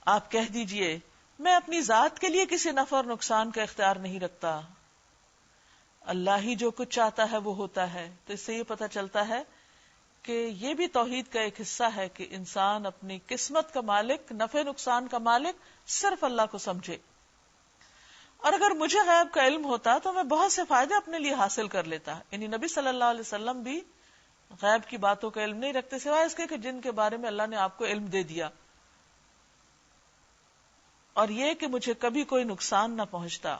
آپ کہہ دیجئے میں اپنی ذات کے لیے کسی نفع اور نقصان کا اختیار نہیں رکھتا، اللہ ہی جو کچھ چاہتا ہے وہ ہوتا ہے. تو اس سے یہ پتہ چلتا ہے کہ یہ بھی توحید کا ایک حصہ ہے کہ انسان اپنی قسمت کا مالک، نفع نقصان کا مالک صرف اللہ کو سمجھے. اور اگر مجھے غیب کا علم ہوتا تو میں بہت سے فائدے اپنے لیے حاصل کر لیتا. یعنی نبی صلی اللہ علیہ وسلم بھی غیب کی باتوں کا علم نہیں رکھتے سوائے اس کے کہ جن کے بارے میں اللہ نے آپ کو علم دے دیا. اور یہ کہ مجھے کبھی کوئی نقصان نہ پہنچتا.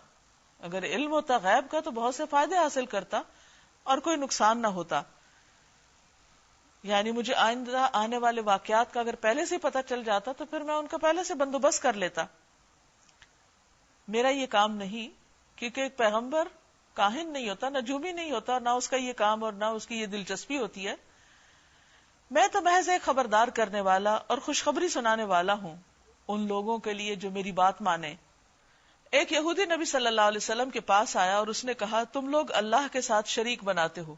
اگر علم ہوتا غیب کا تو بہت سے فائدے حاصل کرتا اور کوئی نقصان نہ ہوتا. یعنی مجھے آئندہ آنے والے واقعات کا اگر پہلے سے پتہ چل جاتا تو پھر میں ان کا پہلے سے بندوبست کر لیتا. میرا یہ کام نہیں، کیونکہ ایک پیغمبر کاہن نہیں ہوتا، نجومی نہیں ہوتا، نہ اس کا یہ کام اور نہ اس کی یہ دلچسپی ہوتی ہے. میں تو محض ایک خبردار کرنے والا اور خوشخبری سنانے والا ہوں ان لوگوں کے لیے جو میری بات مانے. ایک یہودی نبی صلی اللہ علیہ وسلم کے پاس آیا اور اس نے کہا تم لوگ اللہ کے ساتھ شریک بناتے ہو،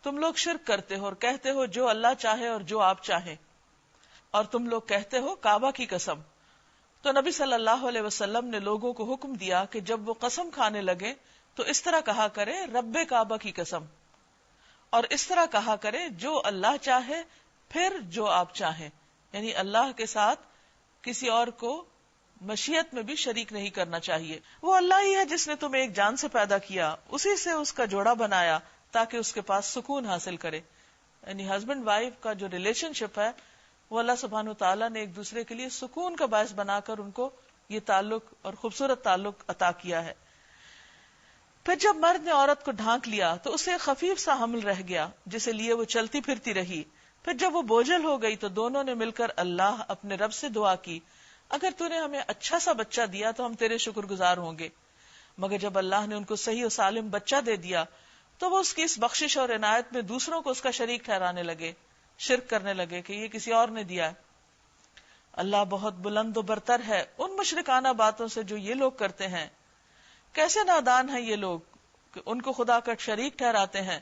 تم لوگ شرک کرتے ہو اور کہتے ہو جو اللہ چاہے اور جو آپ چاہیں، اور تم لوگ کہتے ہو کعبہ کی قسم. تو نبی صلی اللہ علیہ وسلم نے لوگوں کو حکم دیا کہ جب وہ قسم کھانے لگے تو اس طرح کہا کرے رب کعبہ کی قسم، اور اس طرح کہا کرے جو اللہ چاہے پھر جو آپ چاہیں. یعنی اللہ کے ساتھ کسی اور کو مشیت میں بھی شریک نہیں کرنا چاہیے. وہ اللہ ہی ہے جس نے تمہیں ایک جان سے پیدا کیا، اسی سے اس کا جوڑا بنایا تاکہ اس کے پاس سکون حاصل کرے. یعنی ہسبینڈ وائف کا جو ریلیشن شپ ہے وہ اللہ سبحانہ وتعالیٰ نے ایک دوسرے کے لیے سکون کا باعث بنا کر ان کو یہ تعلق اور خوبصورت تعلق عطا کیا ہے. پھر جب مرد نے عورت کو ڈھانک لیا تو اسے خفیف سا حمل رہ گیا جسے لیے وہ چلتی پھرتی رہی. پھر جب وہ بوجھل ہو گئی تو دونوں نے مل کر اللہ اپنے رب سے دعا کی اگر تو نے ہمیں اچھا سا بچہ دیا تو ہم تیرے شکر گزار ہوں گے. مگر جب اللہ نے ان کو صحیح و سالم بچہ دے دیا تو وہ اس کی اس بخشش اور عنایت میں دوسروں کو اس کا شریک ٹھہرانے لگے، شرک کرنے لگے کہ یہ کسی اور نے دیا ہے. اللہ بہت بلند و برتر ہے ان مشرکانہ باتوں سے جو یہ لوگ کرتے ہیں. کیسے نادان ہیں یہ لوگ کہ ان کو خدا کا شریک ٹھہراتے ہیں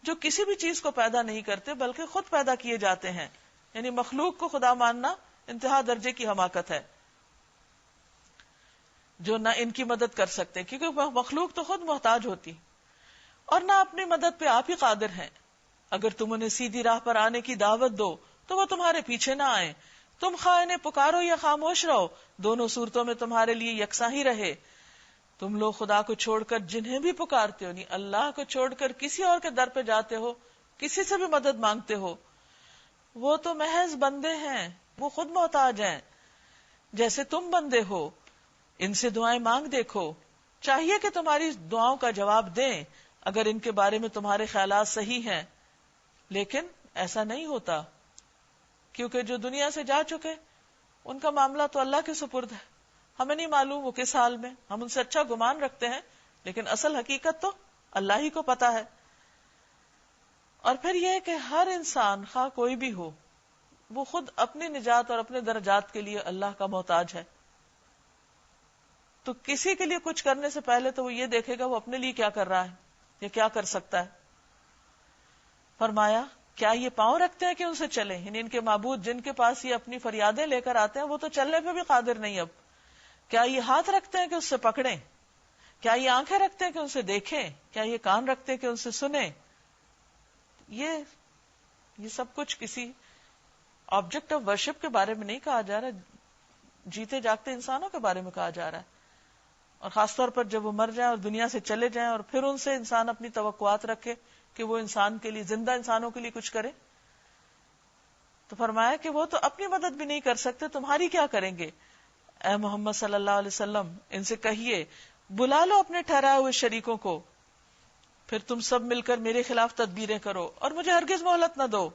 جو کسی بھی چیز کو پیدا نہیں کرتے بلکہ خود پیدا کیے جاتے ہیں. یعنی مخلوق کو خدا ماننا انتہا درجے کی حماقت ہے، جو نہ ان کی مدد کر سکتے کیونکہ مخلوق تو خود محتاج ہوتی اور نہ اپنی مدد پہ آپ ہی قادر ہیں. اگر تم انہیں سیدھی راہ پر آنے کی دعوت دو تو وہ تمہارے پیچھے نہ آئیں. تم خواہ انہیں پکارو یا خاموش رہو، دونوں صورتوں میں تمہارے لیے یکساں ہی رہے. تم لوگ خدا کو چھوڑ کر جنہیں بھی پکارتے ہو، نہیں اللہ کو چھوڑ کر کسی اور کے در پہ جاتے ہو، کسی سے بھی مدد مانگتے ہو، وہ تو محض بندے ہیں، وہ خود محتاج ہیں جیسے تم بندے ہو. ان سے دعائیں مانگ دیکھو، چاہیے کہ تمہاری دعاؤں کا جواب دیں اگر ان کے بارے میں تمہارے خیالات صحیح ہیں. لیکن ایسا نہیں ہوتا کیونکہ جو دنیا سے جا چکے ان کا معاملہ تو اللہ کے سپرد ہے. ہمیں نہیں معلوم وہ کس حال میں، ہم ان سے اچھا گمان رکھتے ہیں لیکن اصل حقیقت تو اللہ ہی کو پتا ہے. اور پھر یہ کہ ہر انسان خواہ کوئی بھی ہو وہ خود اپنی نجات اور اپنے درجات کے لیے اللہ کا محتاج ہے. تو کسی کے لیے کچھ کرنے سے پہلے تو وہ یہ دیکھے گا وہ اپنے لیے کیا کر رہا ہے یا کیا کر سکتا ہے. فرمایا کیا یہ پاؤں رکھتے ہیں کہ ان سے چلیں؟ یعنی ان کے معبود جن کے پاس یہ اپنی فریادیں لے کر آتے ہیں وہ تو چلنے پہ بھی قادر نہیں. اب کیا یہ ہاتھ رکھتے ہیں کہ اس سے پکڑیں؟ کیا یہ آنکھیں رکھتے ہیں کہ ان سے دیکھیں؟ کیا یہ کان رکھتے ہیں کہ ان سے سنیں؟ یہ سب کچھ کسی آبجیکٹ آف ورشپ کے بارے میں نہیں کہا جا رہا، جیتے جاگتے انسانوں کے بارے میں کہا جا رہا ہے. اور خاص طور پر جب وہ مر جائیں اور دنیا سے چلے جائیں اور پھر ان سے انسان اپنی توقعات رکھے کہ وہ انسان کے لیے، زندہ انسانوں کے لیے کچھ کرے. تو فرمایا کہ وہ تو اپنی مدد بھی نہیں کر سکتے، تمہاری کیا کریں گے؟ اے محمد صلی اللہ علیہ وسلم ان سے کہیے بلا لو اپنے ٹھہرائے ہوئے شریکوں کو، پھر تم سب مل کر میرے خلاف تدبیریں کرو اور مجھے ہرگز مہلت نہ دو